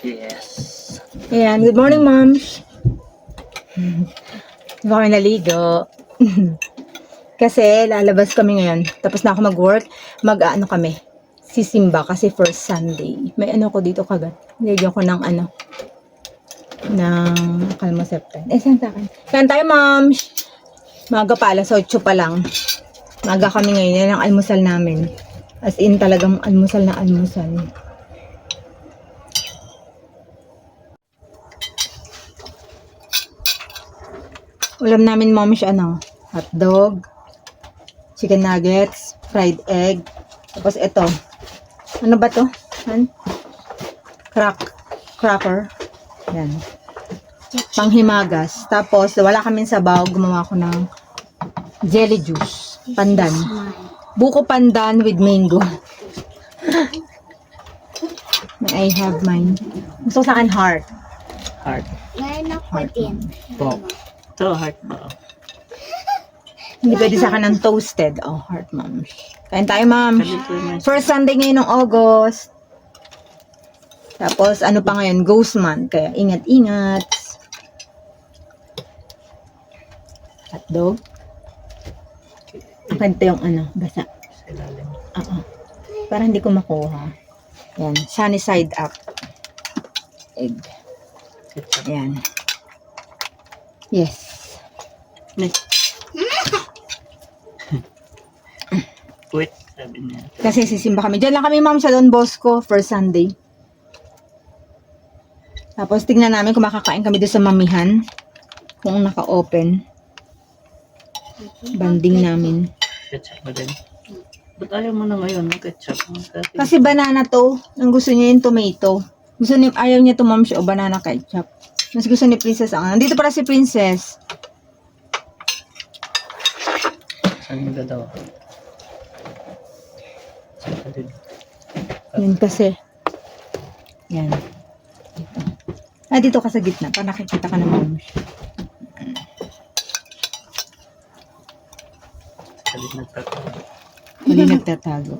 Yes. Ayan, good morning, moms. Hindi ba kami naligo? Kasi lalabas kami ngayon. Tapos na ako mag-work. Mag-ano kami. Sisimba kasi first Sunday. May ano ko dito kagat. Nilagyan ko ng ng kalmaseptan. Saan sa akin? Saan tayo, moms? Maga pa, alas 8 pa lang. Maga kami ngayon. Yan ang almusal namin. As in talagang almusal na almusal. Ulam namin, moms, hotdog, chicken nuggets, fried egg. Tapos ito. Ano ba to? Cracker. Yan. Panghimagas. Tapos, wala kaming sabaw. Gumawa ko ng jelly juice. Pandan. Buko pandan with mango. I have mine. Gusto ko sa akin heart. Heart. Meron ako din. Po. Ito, heart ba? Hindi pwede sa akin ng toasted. Oh, heart, mom. Kain tayo, ma'am. First Sunday ngayon ng August. Tapos, ano pa ngayon? Ghost month. Kaya, ingat-ingat. Hotdog. Akanta yung basa. Sa ilalim. Oo. Para hindi ko makuha. Yan. Sunny side up. Egg. Ketchup. Yan. Yes. Wait, sabi niya. Kasi sisimba kami. Diyan lang kami, ma'am, sa Don Bosco, first Sunday. Tapos, tingnan namin kung makakain kami doon sa mamihan. Kung naka-open. Banding namin. Ketchup ba din? Ba't ayaw mo na ngayon ng ketchup? Kasi banana to. Ang gusto niya yung tomato. Ayaw niya to, ma'am, siya o banana ketchup. Mas gusto ni Princess ang nandito para si Princess. Saan mo daw? Saan ka din? Yan kasi. Yan. Dito. Dito ka sa gitna. Para nakikita ka naman. Salit nagtatawa. Hindi nagtatago.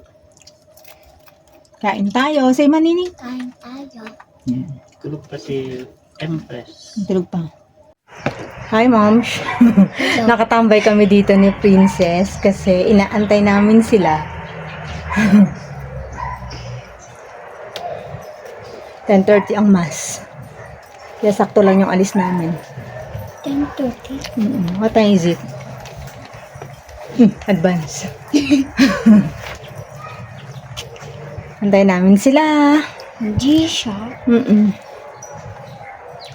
Kain tayo. Say manini. Kain tayo. Yan. Tulog pa si Empress. Tulog pa. Hi, moms. Nakatambay kami dito ni Princess kasi inaantay namin sila. 10:30 ang mass. Kaya sakto lang yung alis namin. 10:30. What time is it? Advance. Antay namin sila. G-Shock.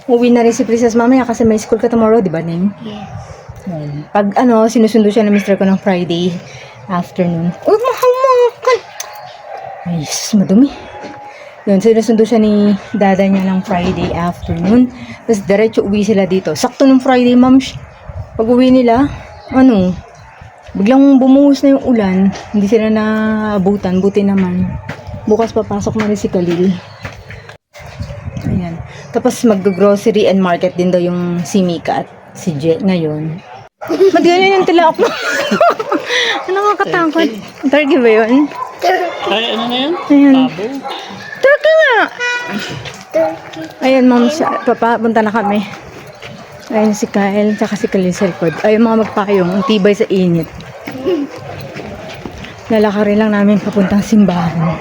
Uwi na rin si Princess mamaya kasi may school ka tomorrow, di ba, Ning? Yes. Yan. Pag sinusundo siya ng mister ko ng Friday afternoon. Uy, mahamakal! Ay, sus, madumi. Yun, sinusundo siya ni dada niya ng Friday afternoon. Tapos, diretso uwi sila dito. Sakto ng Friday, ma'am. Pag uwi nila, biglang bumuhos na yung ulan. Hindi sila naabutan. Buti naman. Bukas papasok na rin si Khalil. Ayan. Tapos mag-grocery and market din daw yung si Mika at si Jet ngayon. Madiyan yung tilaok mo. Ano nakakatakot? Turkey ba yun? Ay, ano na yun? Ayan. Pabo. Turkey nga! Turkey. Ayan, ma'am. Papunta na kami. Ayan si Kyle, tsaka si Khalil sa likod. Ayun mga magpayong. Ang tibay sa init. Lalakarin lang namin papuntang simbahan.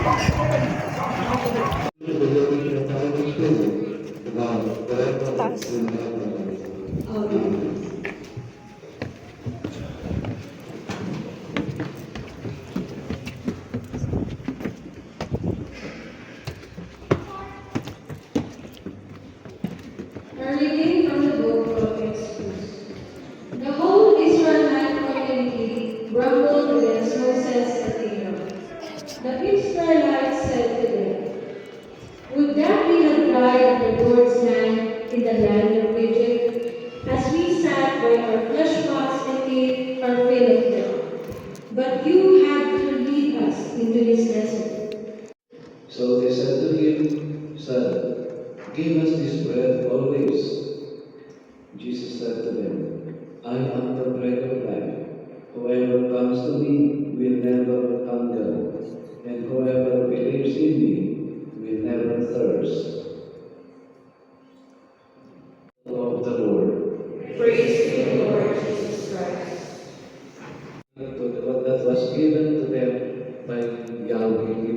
A reading from the book of Exodus. The whole Israelite community grumbled against Moses and Aaron. The Israelites said to them, "Would that we had died at the Lord's hand in the land of Egypt, as we sat by our flesh pots and ate our fill of them. But you had to lead us into this desert." So they said to him, "Son, give us this bread always." Jesus said to them, "I am the bread of life. Whoever comes to me will never hunger, and whoever believes in me will never thirst.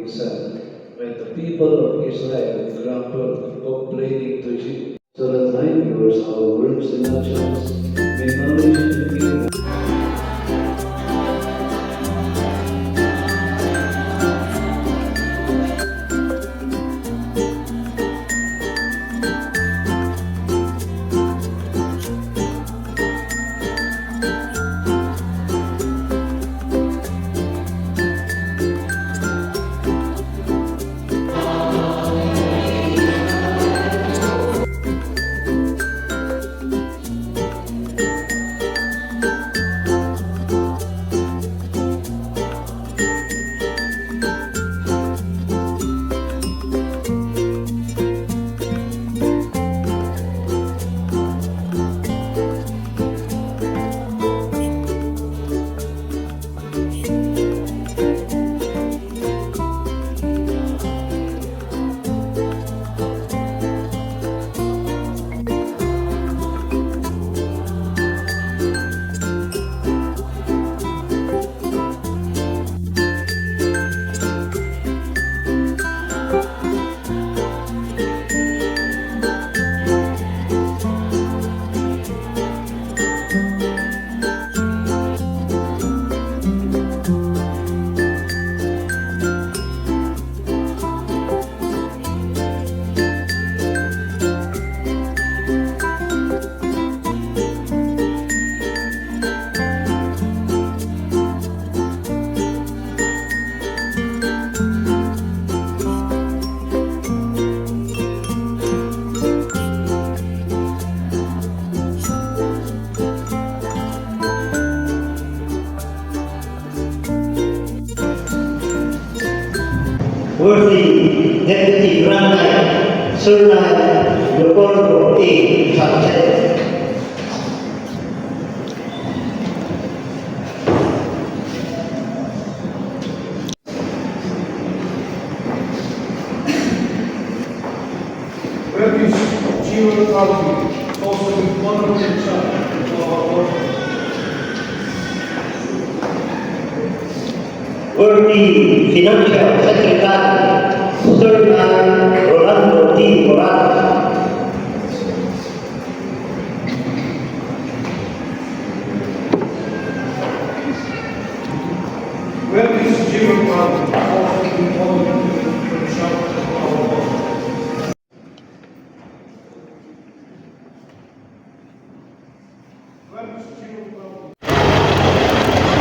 he said, when the people of Israel grumbled, complaining to you, so that my viewers, our words and actions may knowledge and be Worthy Deputy Grand Knight, Sir Knight Leopoldo A. Sanchez. Worthy Gio Calvi, also with honorable charge of our order. Worthy Financial Secretary, Sir Knight Rolando T. Morales. Worthy Gio Calvi, also with honorable charge of our order.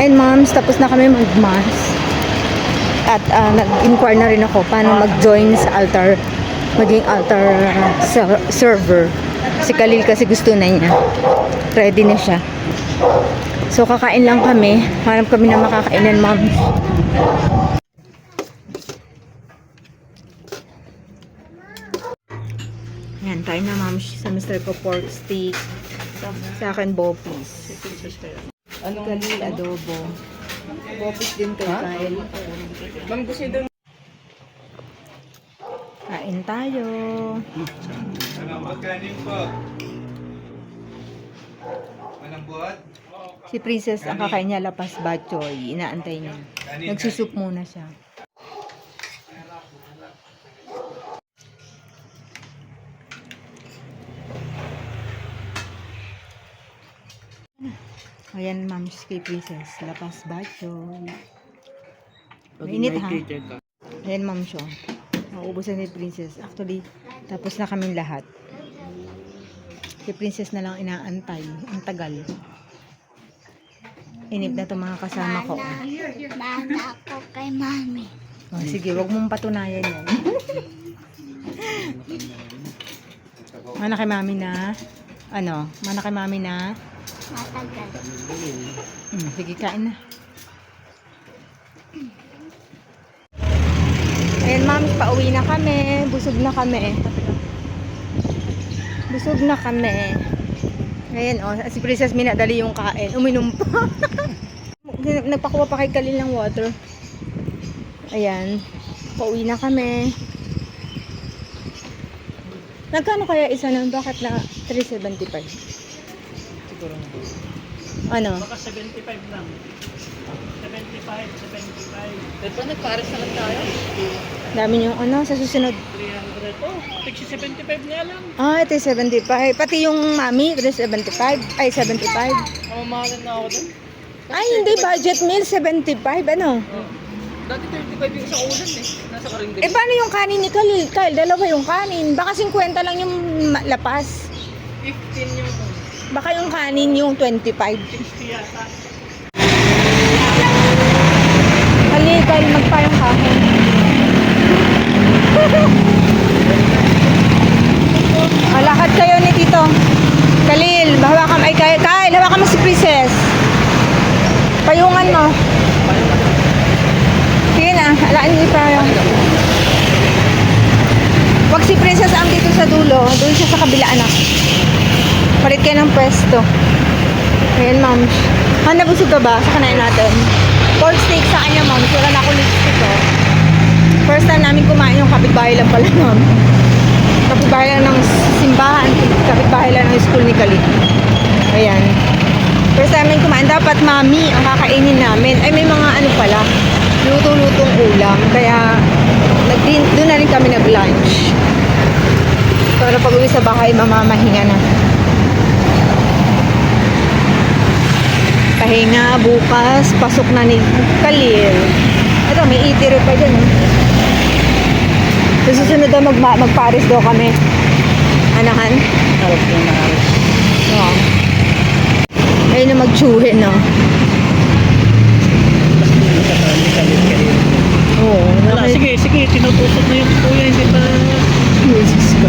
Ayun moms, tapos na kami mag-mass. At nag-inquire na rin ako paano mag-join sa altar, maging altar server. Si Khalil kasi gusto na niya. Ready na siya. So kakain lang kami. Hanap kami na makakainan moms. Yan, tayo na moms sa Mr. ko pork steak. Sa akin bopis. Khalil adobo. Bopis din kay Kyle. Kain tayo. Si Princess ang kakain niya lapas bachoy. Inaantay niya. Nagsusup muna siya. Ayan, ma'ams, kay Princess. Lapas bachoy. Mainit, ha? Ayan, ma'am, siya. Nauubusan ni Princess. Actually, tapos na kaming lahat. Si Princess na lang inaantay. Ang tagal. Inip na itong mga kasama ko. Mana ako kay mami. Oh, sige, wag mong patunayan yan. Mana kay mami na? Ano? Mana kay mami na? Matagal. Sige, kain na. Ayan, ma'am, pauwi na kami. Busog na kami. Busog na kami. Ayan, oh, si Princess minadali yung kain. Uminom pa. Nagpakuha pa kay Khalil ng water. Ayan. Pauwi na kami. Nagkano kaya isa nun? Bakit na 375? Siguro na. Ano? Baka 75 lang. 75 Eh, pa nagpares na lang tayo. Dami yung ano, sa susunod. 300 ito. Tiksi 75 nga lang. Ah, ito yung 75. Pati yung mami, ito yung 75. Ay, 75. Mamahalan na ako dun. Ay, hindi. Budget meal, 75. Ano? Dati 35 yung isang ulan eh. Nasa karinggit. Eh, paano yung kanin ni Kyle? Kyle, dalawa yung kanin. Baka 50 lang yung lapas. 15 yung Baka yung kanin yung 25. 60 yata. Hali, Kyle, magpayong kahon. Lakad kayo ni Tito. Khalil, hawakan ay Kyle, hawakan mo si Princess. Payungan mo. Sige na, alaan niyo pa yung... Wag si Princess ang dito sa dulo. Doon siya sa kabila, anak. Palit kayo ng pwesto. Ayan, ma'am. Nabusog ka ba? Sa kanain natin. Pork steak sa kanya, ma'am. Wala na ako lipstick, oh. First time namin kumain yung kapitbahay lang pala, ma'am. Kapitbahay lang ng simbahan. Kapitbahay lang ng school ni Khalid. Ayan. First time namin kumain. Dapat mami ang kakainin namin. Ay, may mga ano pala. Luto-lutong ulam. Kaya, doon na rin kami nag-lunch. Para pag uwi sa bahay, mamamahinga na. Pahinga, bukas, pasok na ni Khalil. Ito, may eatery pa dyan. So, susunod daw mag-Paris daw kami. Anahan? Harap yung naharas. Oo. Ayun na mag-chuhin, no? Oo. Wala, sige, tinutusok na yung kuya, hindi pa... Jesus ko.